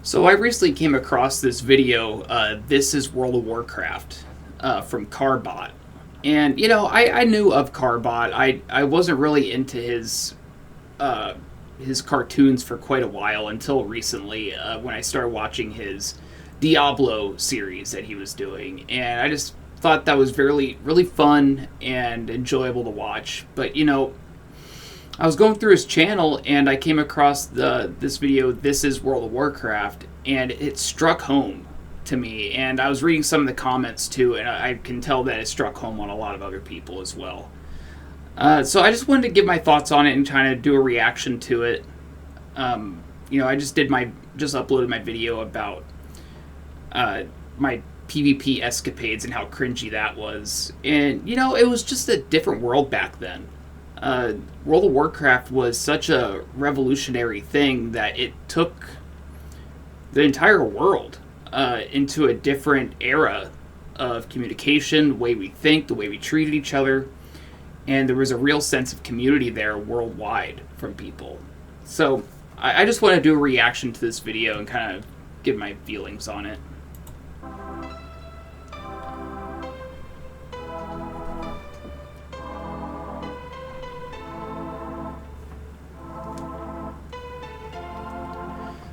So I recently came across this video, This is World of Warcraft, from Carbot. And, I knew of Carbot. I wasn't really into his cartoons for quite a while until recently, when I started watching his Diablo series that he was doing. And I just thought that was really, really fun and enjoyable to watch. But, I was going through his channel and I came across this video, This is World of Warcraft, and it struck home to me. And I was reading some of the comments too, and I can tell that it struck home on a lot of other people as well. So I just wanted to give my thoughts on it and kind of do a reaction to it. I just uploaded my video about my PvP escapades and how cringy that was. And, it was just a different world back then. World of Warcraft was such a revolutionary thing that it took the entire world into a different era of communication, the way we think, the way we treated each other, and there was a real sense of community there worldwide from people. So I just want to do a reaction to this video and kind of give my feelings on it.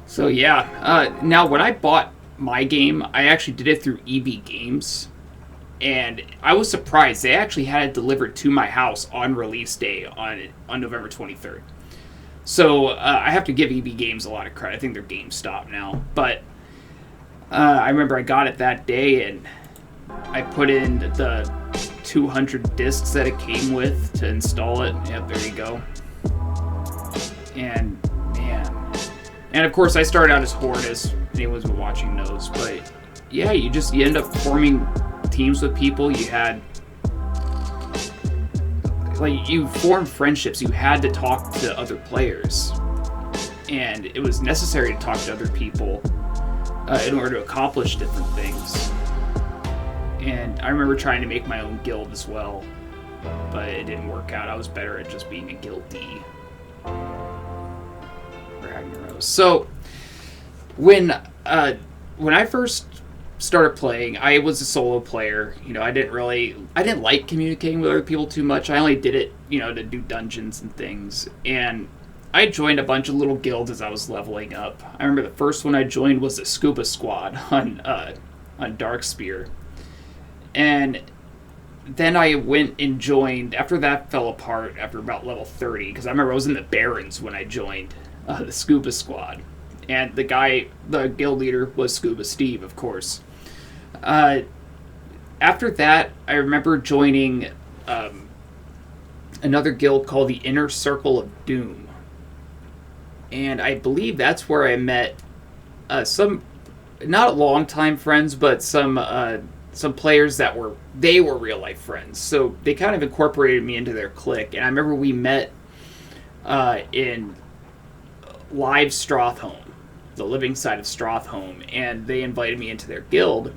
So yeah, now when I bought my game, I actually did it through EB Games, and I was surprised. They actually had it delivered to my house on release day on November 23rd. So I have to give EB Games a lot of credit. I think they're GameStop now. But I remember I got it that day, and I put in the 200 discs that it came with to install it. Yep, there you go. And man. And of course, I started out as Horde, as anyone's been watching knows. But yeah, you end up forming teams with people. You formed friendships. You had to talk to other players, and it was necessary to talk to other people in order to accomplish different things. And I remember trying to make my own guild as well, but it didn't work out. I was better at just being a guildie. So when I first started playing, I was a solo player. I didn't like communicating with other people too much. I only did it, to do dungeons and things. And I joined a bunch of little guilds as I was leveling up. I remember the first one I joined was the Scuba Squad on Darkspear. And then I went and joined, after that fell apart after about level 30, because I remember I was in the Barrens when I joined the Scuba Squad. And the guild leader was Scuba Steve, of course. After that, I remember joining another guild called the Inner Circle of Doom. And I believe that's where I met some, not longtime friends, but some players that were real life friends. So they kind of incorporated me into their clique. And I remember we met in Live Strothholm, the living side of Strothholm, and they invited me into their guild.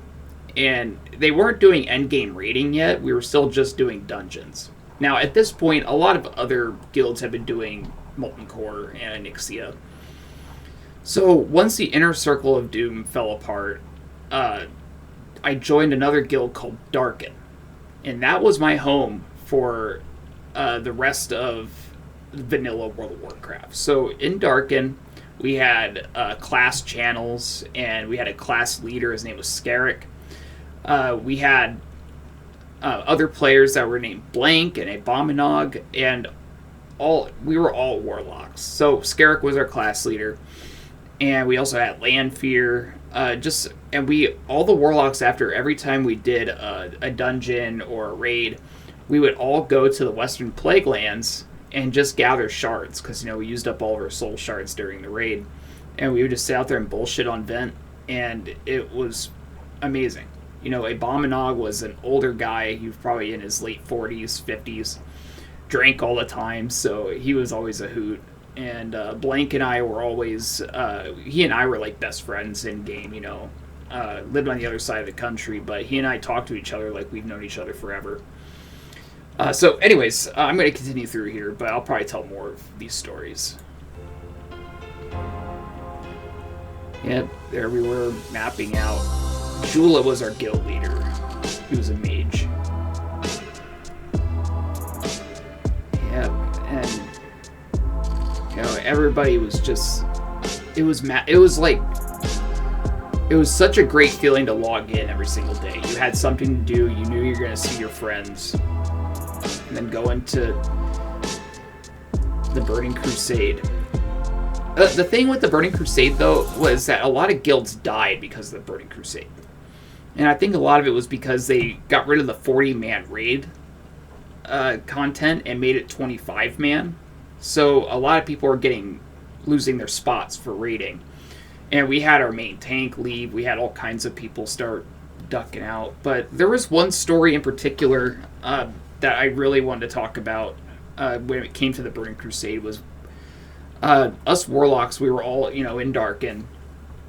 And they weren't doing endgame raiding yet. We were still just doing dungeons. Now, at this point, a lot of other guilds have been doing Molten Core and Onyxia. So once the Inner Circle of Doom fell apart, I joined another guild called Darken. And that was my home for the rest of vanilla World of Warcraft. So in Darken, we had class channels, and we had a class leader. His name was Scarrick. We had other players that were named Blank and Abominog, and we were all warlocks. So Scarrick was our class leader, and we also had Landfear. All the warlocks, after every time we did a dungeon or a raid, we would all go to the Western Plaguelands and just gather shards, because we used up all of our soul shards during the raid, and we would just sit out there and bullshit on Vent, and it was amazing. Abominog was an older guy. He was probably in his late 40s, 50s, drank all the time, so he was always a hoot. And Blank and I were always, he and I were like best friends in game. Lived on the other side of the country, but he and I talked to each other like we've known each other forever. So anyways, I'm going to continue through here, but I'll probably tell more of these stories. Yep, there we were mapping out. Jula was our guild leader. He was a mage. Yep, and everybody was just. It was such a great feeling to log in every single day. You had something to do. You knew you were going to see your friends, and then go into the Burning Crusade. The thing with the Burning Crusade, though, was that a lot of guilds died because of the Burning Crusade. And I think a lot of it was because they got rid of the 40-man raid content and made it 25-man. So a lot of people were losing their spots for raiding. And we had our main tank leave. We had all kinds of people start ducking out. But there was one story in particular that I really wanted to talk about when it came to the Burning Crusade was us warlocks. We were all, in Darken.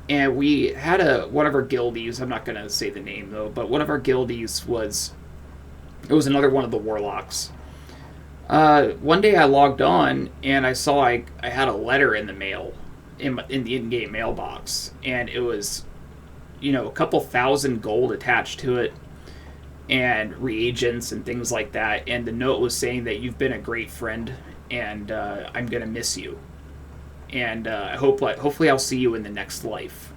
And we had one of our guildies, I'm not going to say the name though, but one of our guildies was another one of the warlocks. One day I logged on and I saw I had a letter in the mail, in the in-game mailbox, and it was, a couple thousand gold attached to it, and reagents and things like that, and the note was saying that you've been a great friend, and I'm going to miss you. And hopefully I'll see you in the next life.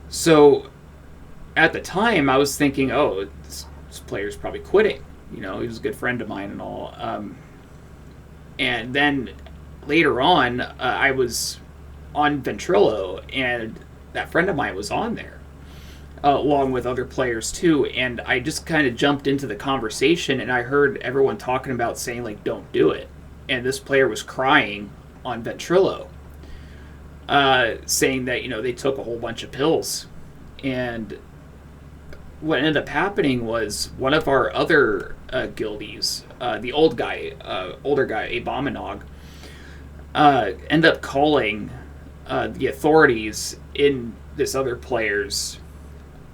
So, at the time, I was thinking, oh, this player's probably quitting. He was a good friend of mine and all. And then, later on, I was on Ventrilo, and that friend of mine was on there, along with other players too. And I just kind of jumped into the conversation, and I heard everyone talking about saying, like, don't do it. And this player was crying on Ventrilo, saying that they took a whole bunch of pills, and what ended up happening was one of our other guildies, the older guy, Abominog, ended up calling the authorities in this other player's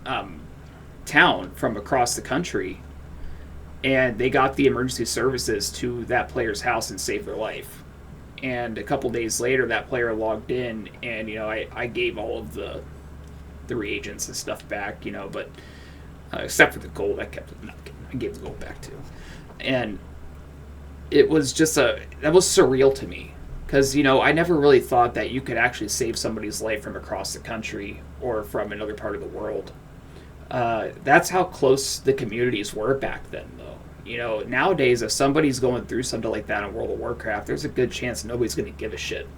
town from across the country, and they got the emergency services to that player's house and saved their life. And a couple days later, that player logged in, and I gave all of the reagents and stuff back, but except for the gold, I kept it. I gave the gold back too, and it was just that was surreal to me, because I never really thought that you could actually save somebody's life from across the country or from another part of the world. That's how close the communities were back then, though. Nowadays, if somebody's going through something like that in World of Warcraft, there's a good chance nobody's going to give a shit.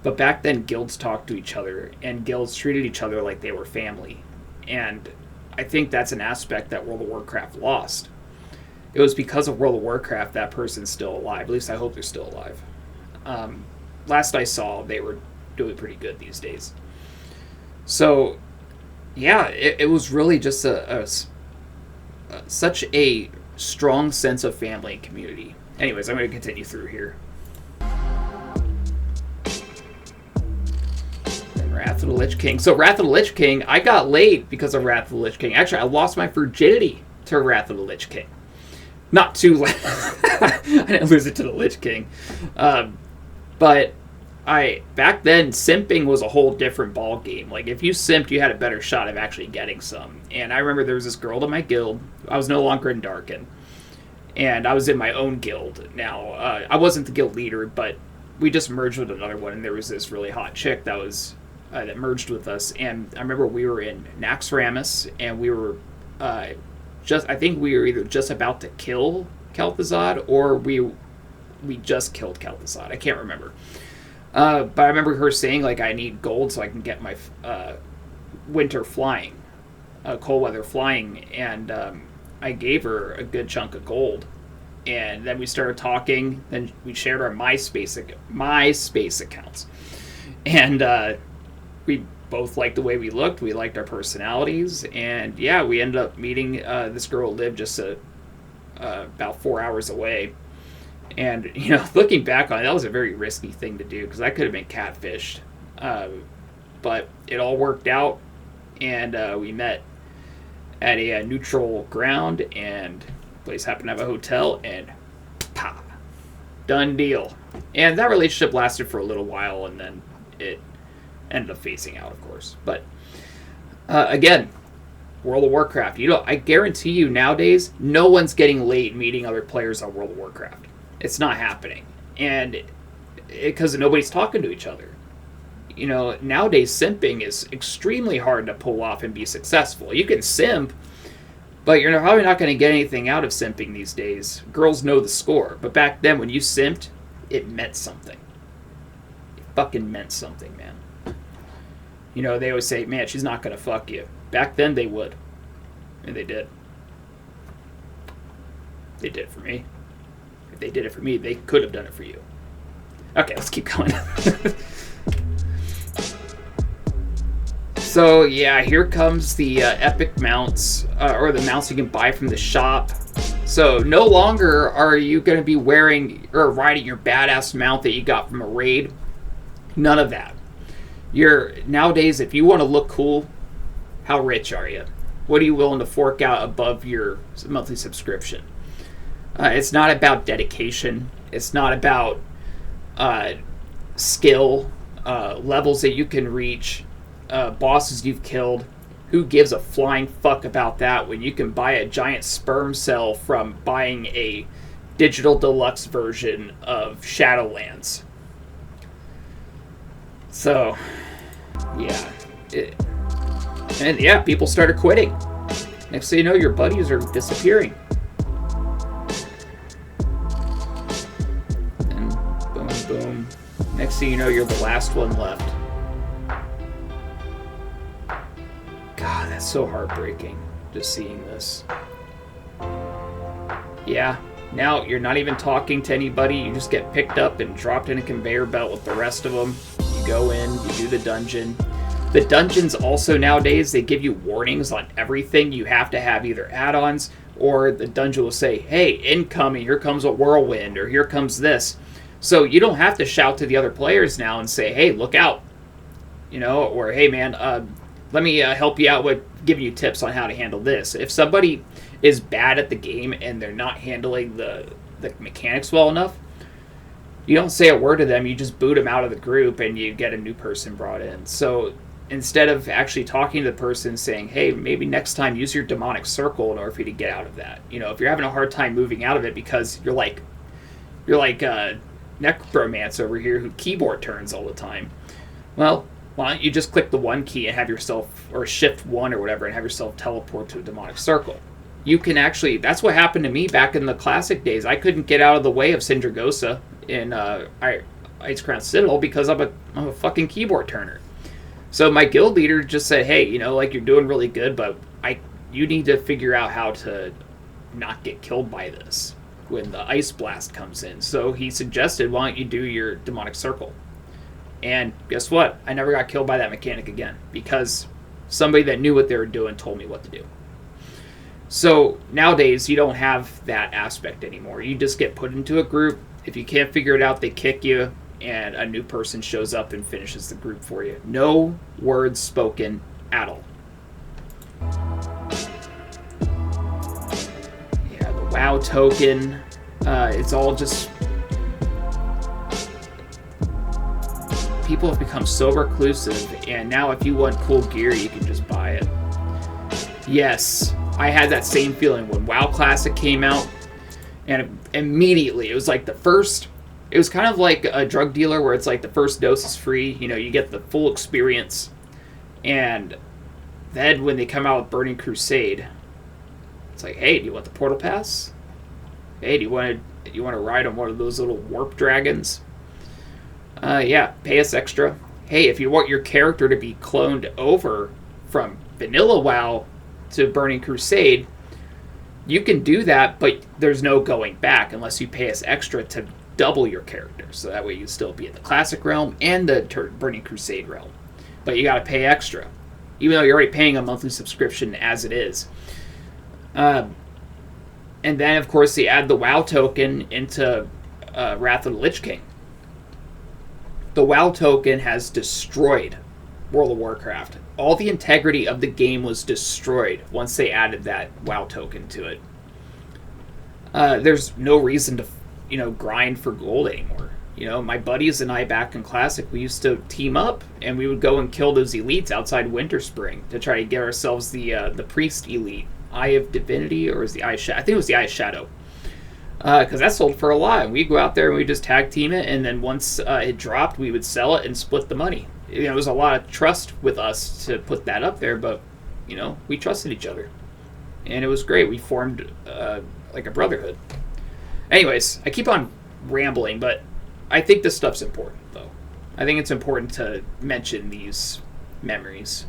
But back then, guilds talked to each other, and guilds treated each other like they were family. And I think that's an aspect that World of Warcraft lost. It was because of World of Warcraft that person's still alive. At least I hope they're still alive. Last I saw, they were doing pretty good these days. So, yeah, it was really just such a strong sense of family and community. Anyways, I'm going to continue through here. And Wrath of the Lich King. So Wrath of the Lich King, I got laid because of Wrath of the Lich King. Actually, I lost my virginity to Wrath of the Lich King. Not too late. I didn't lose it to the Lich King. But back then, simping was a whole different ball game. Like, if you simped, you had a better shot of actually getting some. And I remember there was this girl in my guild. I was no longer in Darken, and I was in my own guild now. I wasn't the guild leader, but we just merged with another one, and there was this really hot chick that was that merged with us. And I remember we were in Naxxramas, and we were I think we were either just about to kill Kel'Thuzad, or we just killed Kel'Thuzad. I can't remember. But I remember her saying, like, I need gold so I can get my winter flying, cold weather flying, and I gave her a good chunk of gold. And then we started talking, then we shared our MySpace accounts. And we both liked the way we looked, we liked our personalities, and yeah, we ended up meeting this girl who lived just about 4 hours away. And, looking back on it, that was a very risky thing to do, because I could have been catfished. But it all worked out, and we met at a neutral ground, and the place happened to have a hotel, and done deal. And that relationship lasted for a little while, and then it ended up phasing out, of course. But again, World of Warcraft. I guarantee you nowadays, no one's getting late meeting other players on World of Warcraft. It's not happening, and because nobody's talking to each other. Nowadays simping is extremely hard to pull off and be successful. You can simp, but you're probably not going to get anything out of simping these days. Girls know the score, but back then when you simped, it meant something. It fucking meant something, man. They always say, man, she's not going to fuck you. Back then they would. And they did. They did it for me. If they did it for me, they could have done it for you. Okay, let's keep going. So, yeah, here comes the epic mounts, or the mounts you can buy from the shop. So, no longer are you going to be wearing or riding your badass mount that you got from a raid. None of that. Nowadays, if you want to look cool, how rich are you? What are you willing to fork out above your monthly subscription? It's not about dedication. It's not about skill, levels that you can reach. Bosses you've killed. Who gives a flying fuck about that when you can buy a giant sperm cell from buying a digital deluxe version of Shadowlands? So, yeah. People started quitting. Next thing you know, your buddies are disappearing. And boom, boom. Next thing you know, you're the last one left. God, that's so heartbreaking, just seeing this. Yeah, now you're not even talking to anybody. You just get picked up and dropped in a conveyor belt with the rest of them. You go in, you do the dungeon. The dungeons also nowadays, they give you warnings on everything. You have to have either add-ons, or the dungeon will say, hey, incoming, here comes a whirlwind, or here comes this. So you don't have to shout to the other players now and say, hey, look out. Or hey, man, let me help you out with giving you tips on how to handle this. If somebody is bad at the game and they're not handling the mechanics well enough, you don't say a word to them. You just boot them out of the group and you get a new person brought in. So instead of actually talking to the person saying, hey, maybe next time use your demonic circle in order for you to get out of that. If you're having a hard time moving out of it because you're like necromancer over here who keyboard turns all the time. Well, why don't you just click the one key and have yourself, or shift one or whatever, and have yourself teleport to a demonic circle. You can actually, that's what happened to me back in the classic days. I couldn't get out of the way of Sindragosa in Ice Crown Citadel because I'm a fucking keyboard turner. So my guild leader just said, hey, you're doing really good, but you need to figure out how to not get killed by this when the ice blast comes in. So he suggested, why don't you do your demonic circle? And guess what? I never got killed by that mechanic again because somebody that knew what they were doing told me what to do. So nowadays, you don't have that aspect anymore. You just get put into a group. If you can't figure it out, they kick you, and a new person shows up and finishes the group for you. No words spoken at all. Yeah, the WoW token. It's all just... People have become so reclusive, and now if you want cool gear, you can just buy it. Yes, I had that same feeling when WoW Classic came out, and immediately, it was like the first... It was kind of like a drug dealer where it's like the first dose is free, you get the full experience, and then when they come out with Burning Crusade, it's like, hey, do you want the Portal Pass? Hey, do you want to ride on one of those little warp dragons? Yeah, pay us extra. Hey, if you want your character to be cloned over from vanilla WoW to Burning Crusade, you can do that, but there's no going back unless you pay us extra to double your character. So that way you still be in the Classic realm and the Burning Crusade realm. But you gotta pay extra, even though you're already paying a monthly subscription as it is. And then, of course, they add the WoW token into Wrath of the Lich King. The WoW token has destroyed World of Warcraft. All the integrity of the game was destroyed once they added that WoW token to it. There's no reason to, grind for gold anymore. You know, my buddies and I back in Classic, we used to team up and we would go and kill those elites outside Winter Spring to try to get ourselves the Priest elite. Eye of Divinity, or is the Eye of Shadow? I think it was the Eye of Shadow. Because that sold for a lot. And we'd go out there and we'd just tag team it, and then once it dropped, we would sell it and split the money. You know, there was a lot of trust with us to put that up there, but, you know, we trusted each other. And it was great. We formed like a brotherhood. Anyways, I keep on rambling, but I think this stuff's important, though. I think it's important to mention these memories.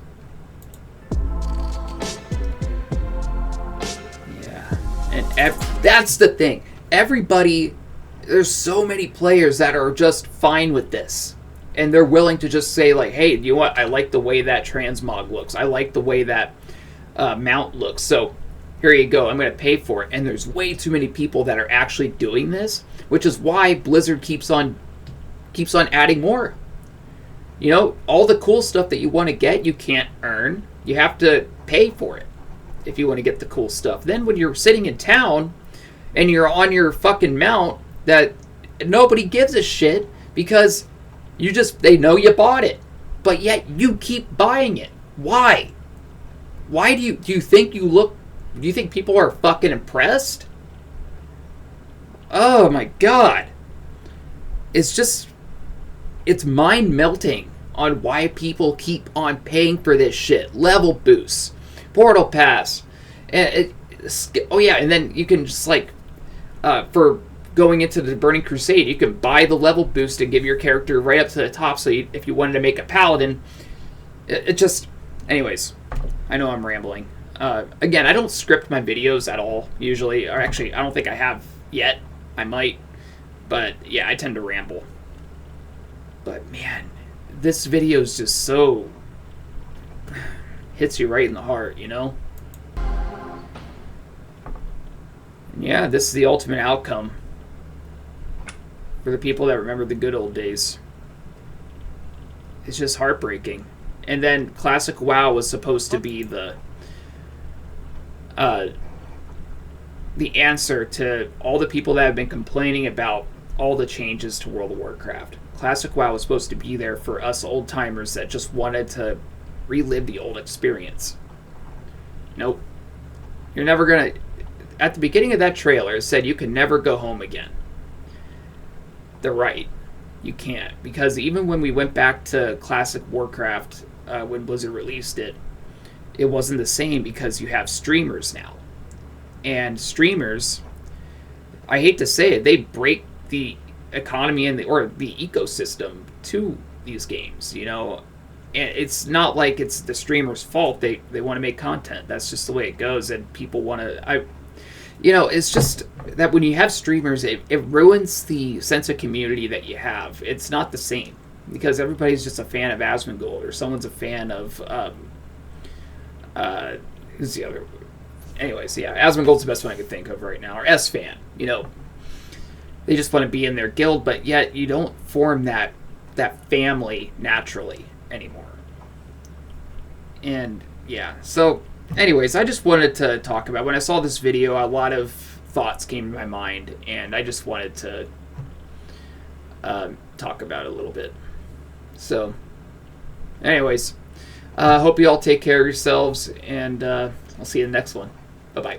Yeah. And that's the thing. Everybody, there's so many players that are just fine with this. And they're willing to just say, like, hey, you know what? I like the way that transmog looks. I like the way that mount looks. So here you go. I'm going to pay for it. And there's way too many people that are actually doing this, which is why Blizzard keeps on adding more. You know, all the cool stuff that you want to get, you can't earn. You have to pay for it if you want to get the cool stuff. Then when you're sitting in town and you're on your fucking mount that nobody gives a shit because they know you bought it, but yet you keep buying it. Why? Why do you think people are fucking impressed? Oh my god. It's mind melting on why people keep on paying for this shit. Level boosts, portal pass, and and then you can just like for going into the Burning Crusade, you can buy the level boost and give your character right up to the top. So if you wanted to make a paladin, anyways, I know I'm rambling. Again, I don't script my videos at all usually, or actually, I don't think I have yet. I might, but yeah, I tend to ramble. But man, this video is just so hits you right in the heart, you know? And yeah, this is the ultimate outcome for the people that remember the good old days. It's just heartbreaking. And then Classic WoW was supposed to be the answer to all the people that have been complaining about all the changes to World of Warcraft. Classic WoW was supposed to be there for us old-timers that just wanted to relive the old experience. Nope. You're never gonna... At the beginning of that trailer, it said you can never go home again. They're right. You can't. Because even when we went back to Classic Warcraft, when Blizzard released it, it wasn't the same because you have streamers now. And streamers, I hate to say it, they break the economy or the ecosystem to these games, you know. And it's not like it's the streamer's fault. They want to make content. That's just the way it goes, and people want to... it's just that when you have streamers, it ruins the sense of community that you have. It's not the same because everybody's just a fan of Asmongold, or someone's a fan of who's the other? Anyways, yeah, Asmongold's the best one I could think of right now, or S-Fan. You know, they just want to be in their guild, but yet you don't form that family naturally anymore. And yeah, so anyways, I just wanted to talk about, when I saw this video, a lot of thoughts came to my mind, and I just wanted to talk about it a little bit. So anyways, hope you all take care of yourselves, and I'll see you in the next one. Bye-bye.